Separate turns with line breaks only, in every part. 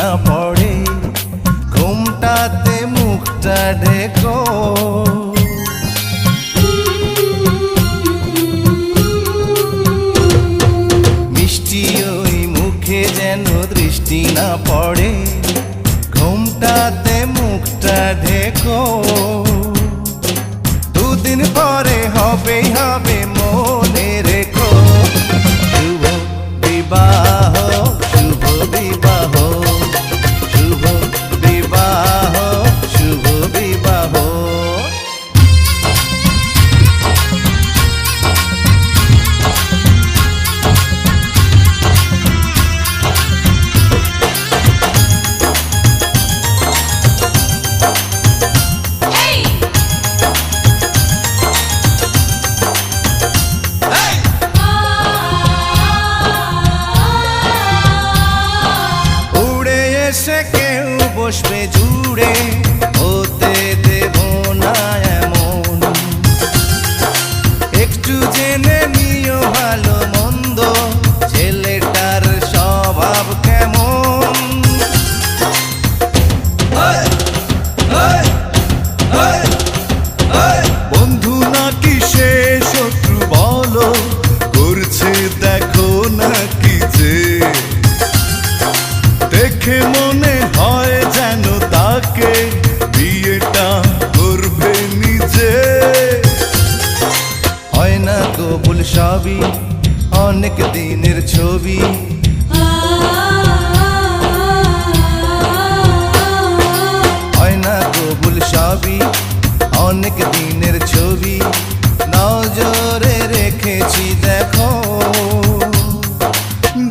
না পড়ে ঘুমটাতে মুখটা ঢেকো। মিষ্টি ওই মুখে যেন দৃষ্টি না পড়ে ঘুমটাতে মুখটা ঢেকো। দুদিন পরে হবেই হবে মনে রেখো। শুভ বিবাহ শুভ বিবাহ শুভ বিবাহ শুভ বিবাহ। সে কেউ বসবে জুড়ে হতে দেব না এমন। একটু জেনে নিও ভালো মন্দ ছেলেটার স্বভাব কেমন। বন্ধু নাকি সে শত্রু বলো করছে দেখো নাকি যে। দেখে মনে হয় যেন তাকে বিয়েটা করবে নিজে। হয় না কবুল সবই অনেক দিনের ছবি। হয় না কবুল সবই অনেক দিনের ছবি। নজরে রেখেছি দেখো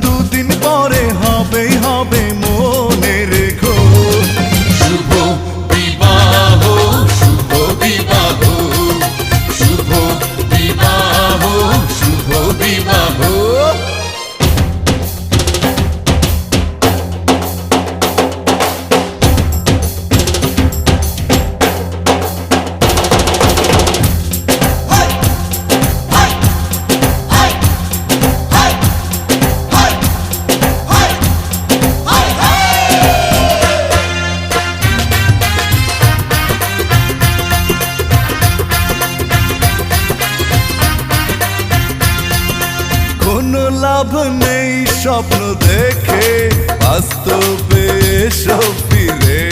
দুদিন পরে হবেই হবে মনে রেখো।
শুভ বিবাহ শুভ বিবাহ শুভ বিবাহ শুভ বিবাহ।
কোনো লাভ নেই স্বপ্ন দেখে বাস্তবে এসো ফিরে।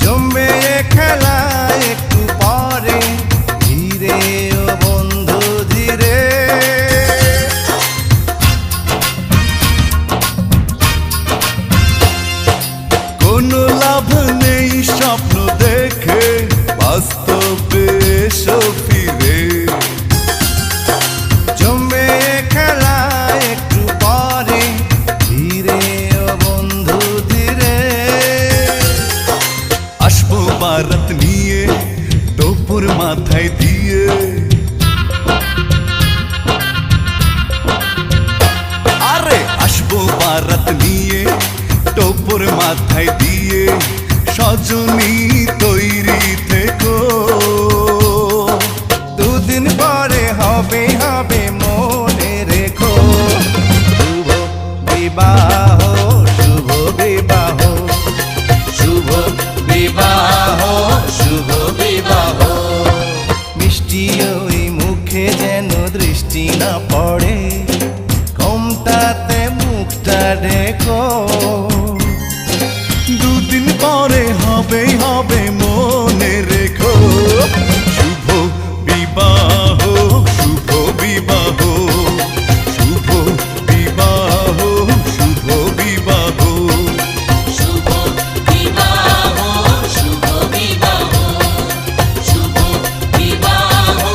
জমবে খেলা একটু পরে ধীরে ও বন্ধু ধীরে। কোনো লাভ নেই স্বপ্ন দেখে বাস্তবে এসো ফিরে। জমবে খেলা একটু পরে ধীরে ও বন্ধু ধীরে। আসবো বারাত নিয়ে টোপর মাথায় দিয়ে। আরে আসবো বারাত নিয়ে টোপর মাথায় দিয়ে। সজনী তৈরি থেকো দুদিন পরে হবে হবে মনে রেখো। শুভ বিবাহ শুভ বিবাহ শুভ বিবাহ শুভ বিবাহ। মিষ্টি ওই মুখে যেন দৃষ্টি না পড়ে ঘুমটাতে মুখটা ঢেকো। দুদিন পরে হবেই হবে মনে রেখো। শুভ বিবাহ শুভ বিবাহ শুভ বিবাহ শুভ বিবাহ
শুভ বিবাহ শুভ বিবাহ শুভ বিবাহ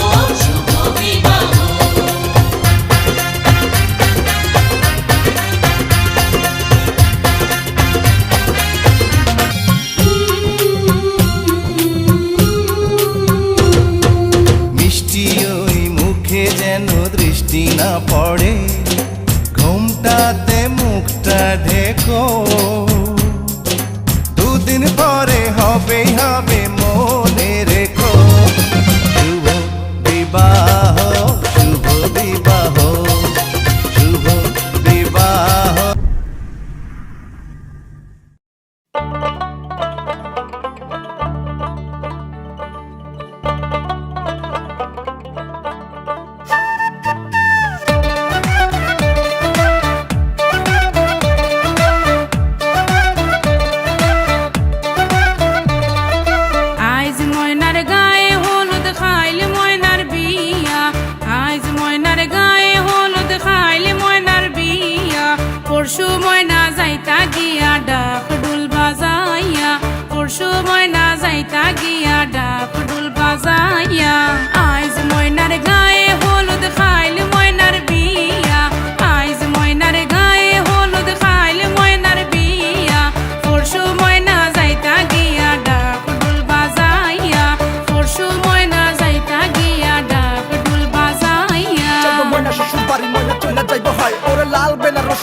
শুভ বিবাহ।
দৃষ্টি না পড়ে ঘুমটাতে মুখটা ঢেকো। দুদিন পরে হবেই হবে মনে রেখো। শুভ বিবাহ শুভ বিবাহ শুভ বিবাহ।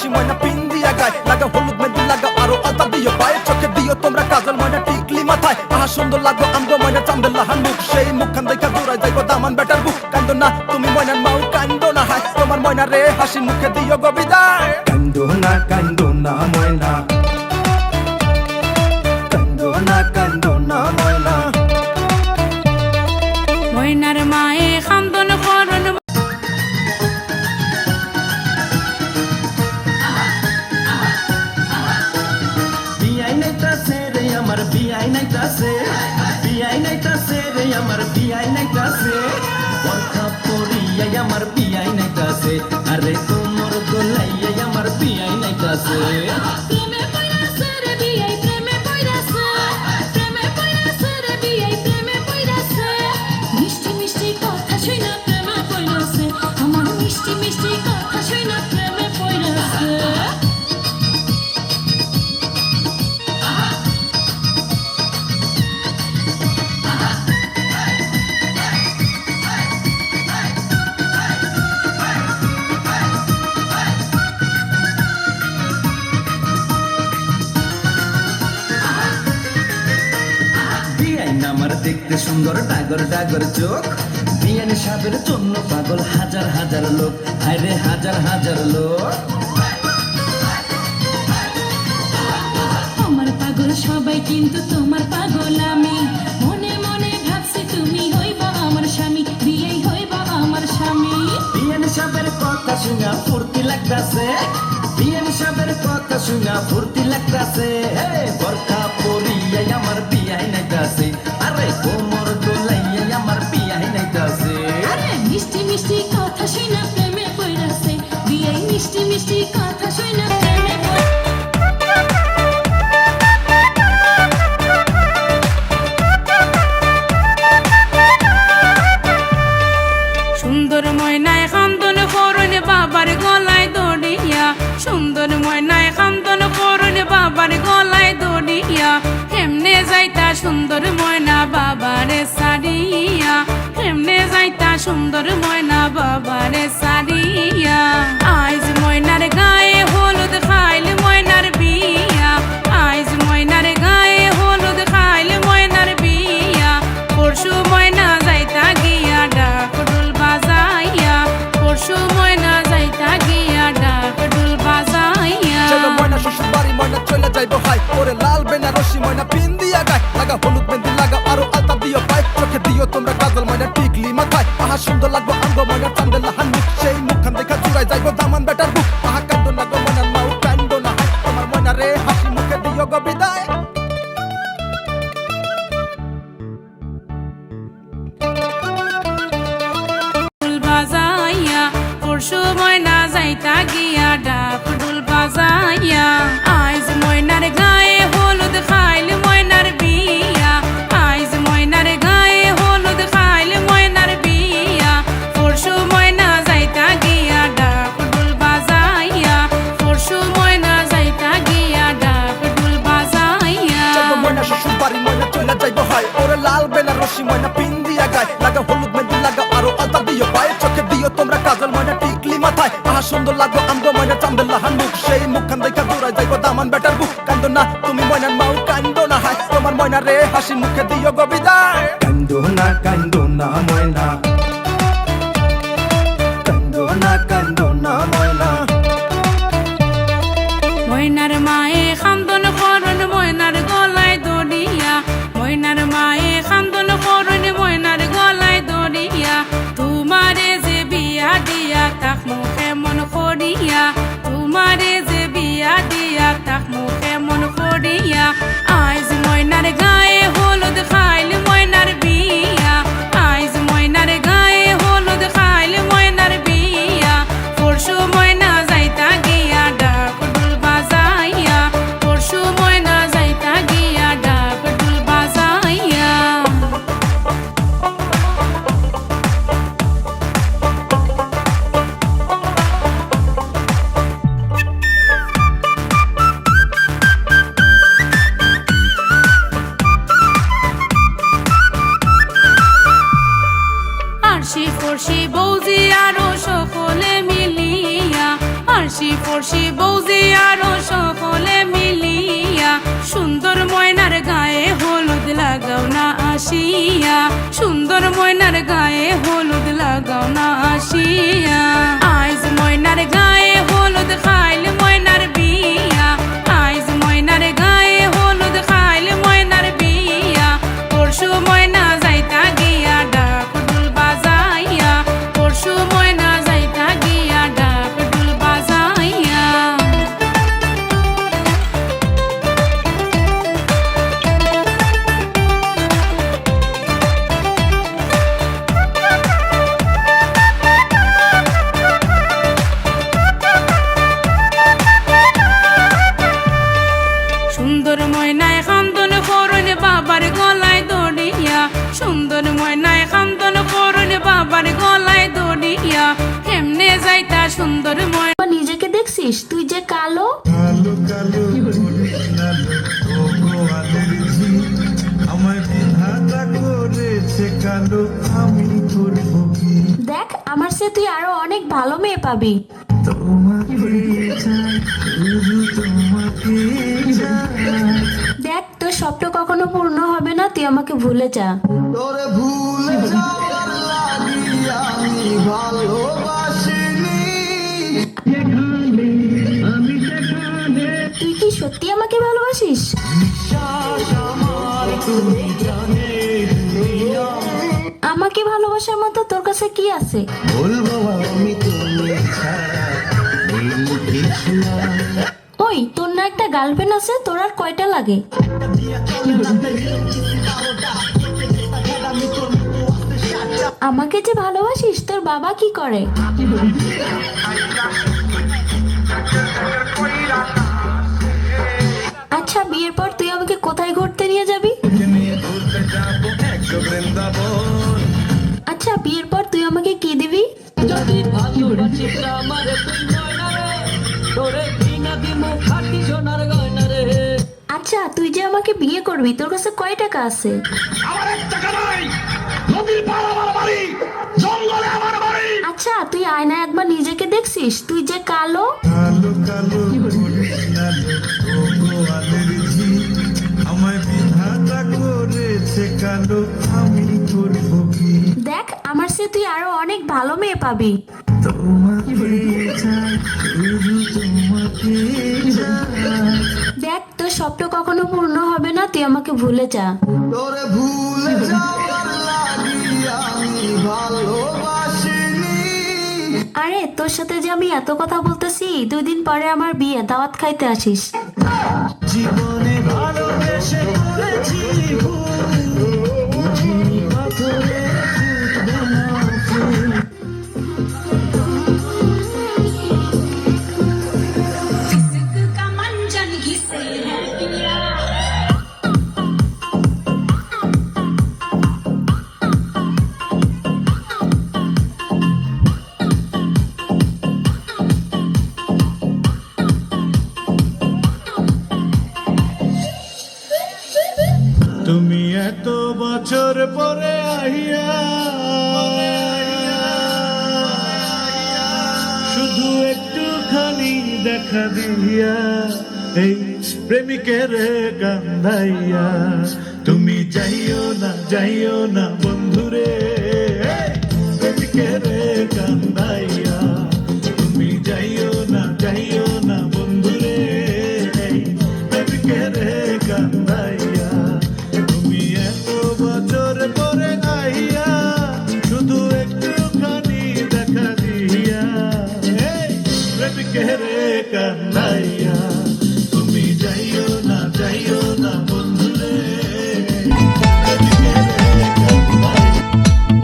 রশি ময়না পিন দিয়া গায় লাগা হলুদ মেহেন্দি লাগা আরো আলতা দিও পায়ে চোখে দিও তোমরা কাজল ময়না টিকলি মাথায় আহা সুন্দর লাগো আমগো ময়না চান্দেলাহান মুখ সেই মুখখান দেখা দৌড়ায় যাইবো দামান বেটার বুক কান্দো না তুমি ময়নার মাও কান্দো না হায় তোমার ময়না রে হাসি মুখে দিও গো বিদায় কান্দো না ময়না কান্দো না ময়না
ময়নার মায়ে খান্দন করন
বিয়াই নাইতাছে রে আমার বিয়াই নাইতাছে বিয়াই নাইতাছে রে আমার বিয়াই নাইতাছে বরখা পরিয়াই আমার বিয়াই নাইতাছে আরে কোমর দোলাইয়াই আমার বিয়াই নাইতাছে
প্রেমে পয়রাছে রে বিয়াই প্রেমে পয়রাছে প্রেমে পয়রাছে রে বিয়াই প্রেমে পয়রাছে মিষ্টি মিষ্টি কথা শুনা প্রেমে পয়রাছে আমার মিষ্টি মিষ্টি কথা শুনা প্রেমে পয়রাছে
বিয়াইন আমার দেখতে সুন্দর ডাগর ডাগর চোখ বিয়ান সাহেবের জন্য পাগল হাজার হাজার লোক হায়রে হাজার হাজার লোক
আমার পাগল সবাই কিন্তু তোমার পাগল আমি মনে মনে ভাবছি তুমি হইবা আমার স্বামী বিয়েই হইবা আমার স্বামী
বিয়ান সাহেবের কথা শুনা ফুর্তি লাগতাছে বিয়ান সাহেবের কথা শুনা ফুর্তি লাগতাছে হে বরখা পরিয়াই আমার বিয়াই নাইতাছে আরে কোমর দোলাইয়াই আমার বিয়াই নাইতাছে
আরে মিষ্টি মিষ্টি কথা শুনা প্রেমে পয়রাছে বিয়েই মিষ্টি মিষ্টি কথা শুনা প্রেমে সুন্দর ময়নায় খান্দন করন বাবার গলায় দড়িয়া সুন্দর ময়নায় খান্দন করন বাবার গলায় দড়িয়া কেমনে যাইতা সুন্দর ময়না বাবারে সারিয়া কেমনে যাইতা সুন্দর ময়না বাবারে সারিয়া আইজ ময়নার গায়ে হলুদ খাইল ময়নার বিয়া আইজ ময়নার গায়ে হলুদ খাইল ময়নার বিয়া পরশু ময়না যাইতা গিয়া ডাক ডুল বাজাইয়া পরশু ময়না যাইতা গিয়া ডাক ডুল বাজাইয়া
চলো ময়না শ্বশুর বাড়ি ময়না চলে যাইবো হাই ওরে লাল বেনারসি ময়না পিন দিয়া গায় লাগা হলুদ মেহেন্দি লাগা আরো আলতা দিও পায় চোখে দিও তোমরা কাজল ময়না টিকলি মাথায় আহা সুন্দর লাগবো আমগো ময়না চান্দেলাহান মুখ সেই মুখখান দেখা জুড়ায় যাইবো দামান বেটার বুক আহা কান্দো না গো ময়নার মাও কান্দো না হায় তোমার ময়না রে হাসি মুখে দিও গো বিদায়
ডুল বাজাইয়া পরশু ময়না যাইতা গিয়া ডাক ডুল বাজাইয়া আইজ ময়নার গায়ে হলুদ খাইল ময়নার বিয়া আইজ ময়নার গায়ে হলুদ খাইল ময়নার বিয়া পরশু ময়না যাইতা গিয়া ডাক ডুল বাজাইয়া পরশু ময়না যাইতা গিয়া ডাক ডুল বাজাইয়া
চলো ময়না শ্বশুর বাড়ি ময়না চলে যাইবো হাই ওরে লাল বেনারসি ময়না পিন দিয়া গায় লাগা হলুদ মেহেন্দি লাগা আরো আলতা দিও পায়ে চোখে দিও তোমরা কাজল ময়না টিকলি মাথায় আহা সুন্দর লাগো আমগো ময়না চান্দেলাহান মুখ সেই মুখখান দেখা দৌড়ায় যাইবো দামান বেটার বুক কান্দো না তুমি ময়নার মাও কান্দো না হায় তোমার ময়না রে হাসি মুখে দিও গো বিদায় কান্দো না ময়না কান্দো না ময়না
ময়নার মায়ে খান্দন করন ময়নার গলায় দড়িয়া ময়নার মায়ে খান্দন করন ময়নার গলায় দড়িয়া তোমারে যে বিয়া দিয়া তাক মুখে মন করিয়া তোমারে যে বিয়া দিয়া তাক মুখে মন করিয়া আইজ ময়নার গায়ে হলুদ খাইল ময়নার বিয়া আইজ ময়নার গায়ে হলুদ খাইল ময়নার বিয়া পরশু ময়না যাইতা গিয়া ডাক ডুল বাজাইয়া পরশু ময়না যাইতা গিয়া ডাক ডুল বাজাইয়া আরশি ফরশি বৌজি আরো সকলে মিলিয়া আরশি ফরশি বৌজি আরো সকলে মিলিয়া সুন্দর ময়নার গায়ে হলুদ লাগাও না আসিয়া সুন্দর ময়নার গায়ে হলুদ লাগাও না আসিয়া আইজ ময়নার গায়ে হলুদ খাইল ময়নার বিয়া আইজ ময়নার গায়ে হলুদ খাইল ময়নার বিয়া পরশু ময়না যাইতা গিয়া ডাক ঢোল বাজাইয়া পরশু ময়না যাইতা গিয়া ডাক ঢোল বাজাইয়া সুন্দর ময়নায় খান্দন করুন বাবার গলায় দড়িয়া সুন্দর ময়নায় খান্দন করুন বাবার গলায় দড়িয়া কেমনে যাইতা সুন্দর ময়না
নিজেকে দেখছিস তুই যে কালো
কালো কালো আমার বিধাতা করেছে কালো আমি করবো কি
দেখ আমার সে তুই আরো অনেক ভালো মেয়ে পাবি
তোমাকে চাই শুধু তোমাকে চাই
দেখ তোর স্বপ্ন কখনো পূর্ণ হবে না তুই আমাকে ভুলে যা
তোরে ভুলে যাওয়ার লাগি আমি ভালোবাসিনি
তুই কি সত্যি আমাকে ভালোবাসিস আমাকে ভালোবাসার মতো তোর কাছে কি আছে
বলবো আমি তুমি ছাড়া এই কিছু না
ওই তোর না একটা গার্লফ্রেন্ড আছে তোর আর কয়টা লাগে আমাকে যে ভালোবাসিস তোর বাবা কি করে আচ্ছা বিয়ের পর তুই আমাকে কোথায় ঘুরতে নিয়ে যাবি আচ্ছা বিয়ের পর তুই আমাকে কি দিবি আচ্ছা তুই যে আমাকে বিয়ে করবি তোর কাছে কয় টাকা আছে আচ্ছা তুই আয়নায় একবার নিজেকে দেখছিস তুই যে কালো
কালো কালো আমার বিধাতা করেছে কালো আমি করবো কি
দেখ আমার সে তুই আরো অনেক ভালো মেয়ে পাবি
তোমাকে চাই শুধু তোমাকে চাই
দেখ তোর স্বপ্ন কখনো পূর্ণ হবে না তুই আমাকে ভুলে যা
তোরে ভুলে যাওয়ার লাগি আমি ভালোবাসিনি
আরে তোর সাথে যে আমি এত কথা বলতেছি 2 দিন পরে আমার বিয়ে দাওয়াত খাইতে আসিস
জীবনে ভালোবেসে করেছি ভুল, বুঝিনি পাথরে ফুটবে না ফুল।
का मंजन घिसे है पिया
তুমি এত বছর পরে আহিয়া শুধু একটুখানি দেখা দিয়া এই প্রেমিকের কান্দাইয়া তুমি যাইও না বন্ধুরে প্রেমিকের কান্দাইয়া তুমি যাইও না বন্ধুরে প্রেমিকের কান্দাইয়া তুমি এত বছর পরে আইয়া শুধু একটুখানি দেখা দিয়া প্রেমিকের কান্দাইয়া তুমি যাইও না বন্ধুরে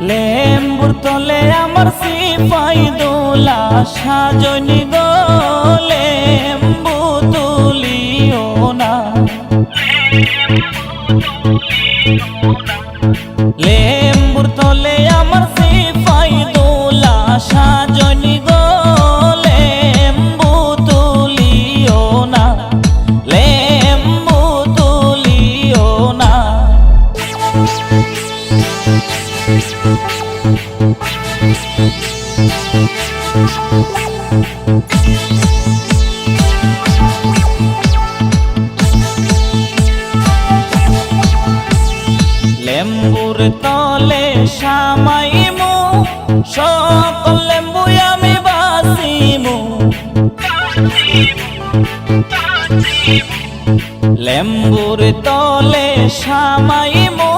লেম্বুর তলে আমার সিপাই দোলা সাজনি গো লেম্বু তুলিও না লেম্বুর তলে আমার সিপাই দোলা সাজনি গো লেম্বু তুলিও না লেম্বু তুলিও না
Thank you.
লেম্বুর তলে সামাইমু সকল লেম্বু আমি বাসিমু লেম্বুর তলে সামাইমু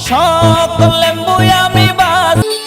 সকল লেম্বু আমি বাসি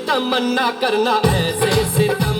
तमन्ना करना ऐसे सितम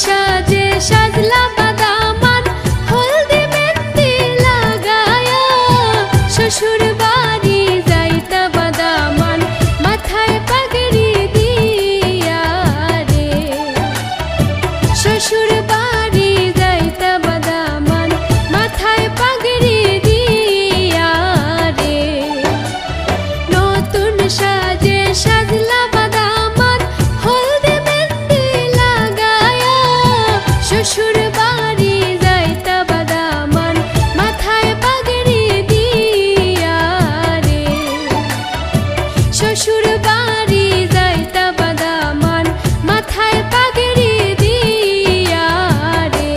সাজে সাজলা বাদামান হলদি মেহেন্দি লাগায়া শ্বশুর বাড়ি যাইতা বাদামান মাথায় পাগড়ি দিয়া রে শ্বশুর বাড়ি যাইতা বাদামান মাথায় পাগড়ি দিয়া রে নতুন সাজে সাজলা বাদামান হলদি মেহেন্দি লাগায়া শ্বশুর বাড়ি যাইতা বাদামান মাথায় পাগড়ি দিয়া রে শ্বশুর বাড়ি যাইতা বাদামান মাথায় পাগড়ি দিয়া রে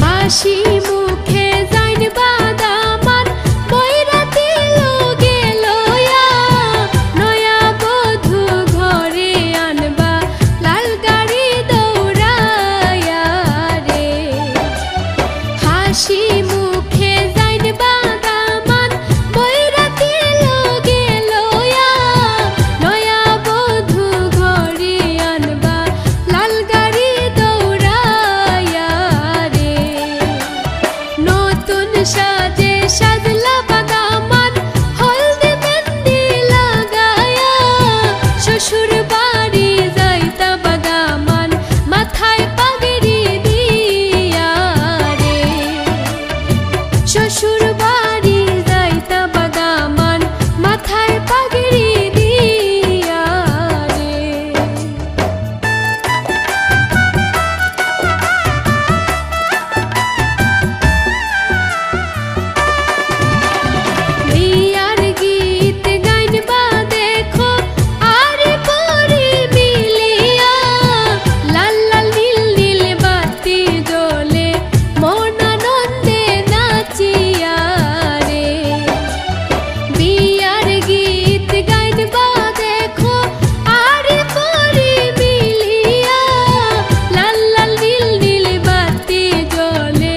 হাসি মুখে যাইন বাদামান বৈরাতি লোগে লয়া নয়া বধূ ঘরে আনবা লাল গাড়ি দৌড়ায়া রে হাসি মুখে যাইন বাদামান বৈরাতি লোগে লয়া নয়া বধূ ঘরে আনবা লাল গাড়ি দৌড়ায়া রে নতুন সাজে সাজলা বাদামান হলদি মেহেন্দি লাগায়া শ্বশুর বাড়ি যাইতা বাদামান মাথায় পাগড়ি দিয়া রে শ্বশুর বাড়ি যাইতা বাদামান মাথায় পাগড়ি দিয়া রে বিয়ার গীত গাইনবা দেখো আরে পরি মিলিয়া লাল লাল নীল নীল বাতি জ্বলে মন আনন্দে নাচিয়া রে বিয়ার গীত গাইনবা দেখো আরে পরি মিলিয়া লাল লাল নীল নীল বাতি জ্বলে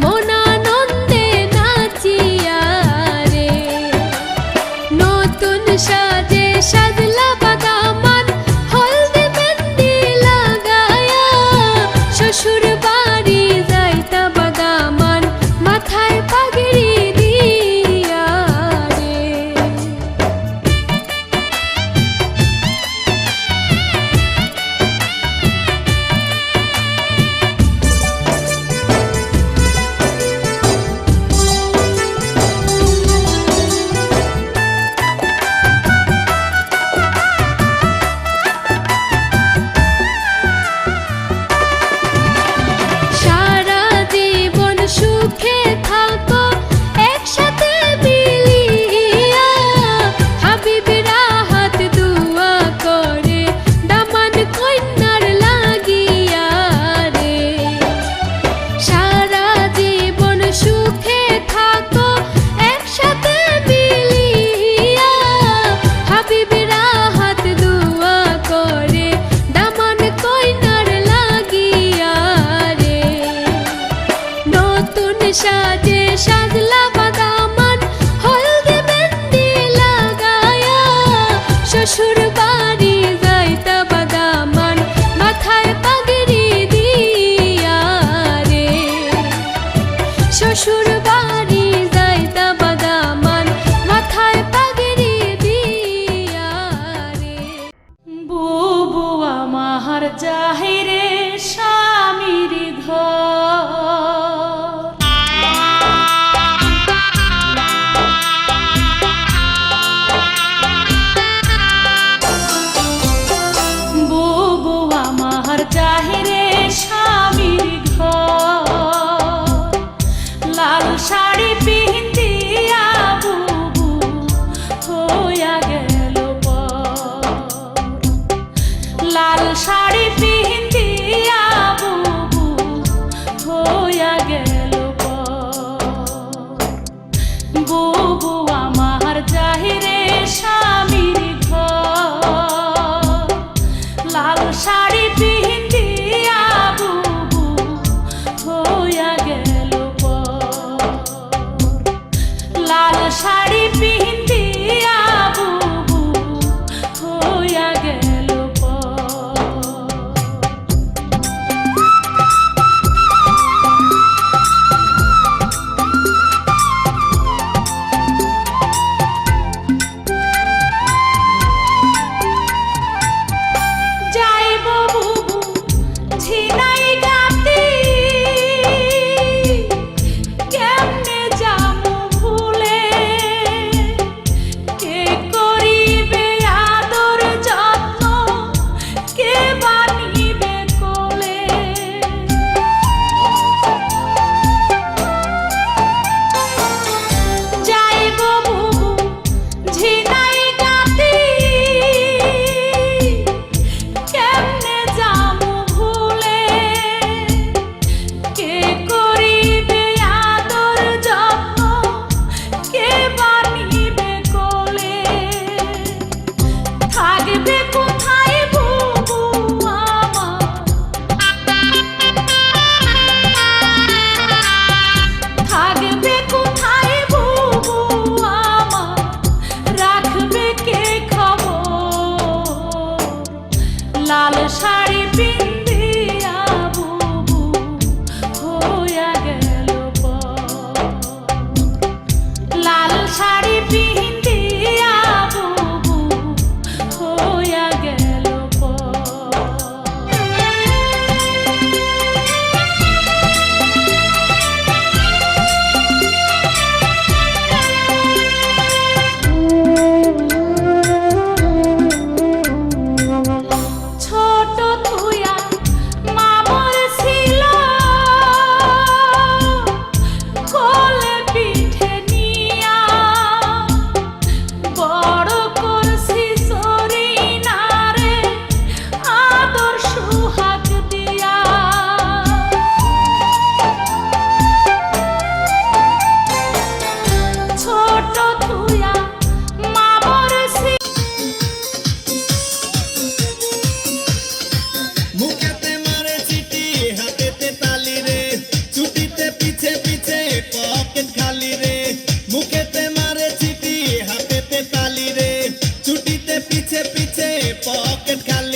মন আনন্দে নাচিয়া রে নতুন সাজে সাজলা বাদামান হলদি মেহেন্দি লাগায়া শ্বশুর বাড়ি যাইতা বাদামান মাথায় পাগড়ি দিয়া রে সারা জীবন সুখে থাকো একসাথে মিলিয়া হাবিবেরা হাত দুয়া করে দামান কন্যার লাগিয়া রে সারা জীবন সুখে থাকো একসাথে মিলিয়া হাবিবেরা হাত দুয়া করে দামান কন্যার লাগিয়া রে নতুন সাজে সাজলা বাদামান হলদি মেহেন্দি লাগায়া শ্বশুর বাড়ি যাইতা বাদামান মাথায় পাগড়ি দিয়া রে শ্বশুর বাড়ি যাইতা বাদামান মাথায় পাগড়ি দিয়া রে
বুবু আমার জাহিরে স্বামীর ঘর বুবু আমার জাহিরে স্বামীর ঘর লাল শাড়ি পিন্দিয়া বুবু হইয়া গেল পর লাল শাড়ি পিন্দিয়া বুবু হইয়া গেল পর বুবু আমার জাহিরে স্বামীর ঘর লাল শাড়ি পিন্দিয়া বুবু লাল শাড়ি পিন্দিয়া বুবু হইয়া গেল পর। লাল শাড়ি পিন্দিয়া বুবু হইয়া গেল পর। ছোট থুয়া মামর ছিল কোলে পিঠে নিয়া, বড় করছি সরিনারে আদর সুহাগ দিয়া। ছোট থুয়া মামর ছিল
মুখেতে মারে চিঠি হাতেতে তালি রে, ছুটিতে পিছে পিছে পকেট খালি রে। মুখেতে মারে চিঠি হাতেতে তালি রে, ছুটিতে পিছে পিছে পকেট খালি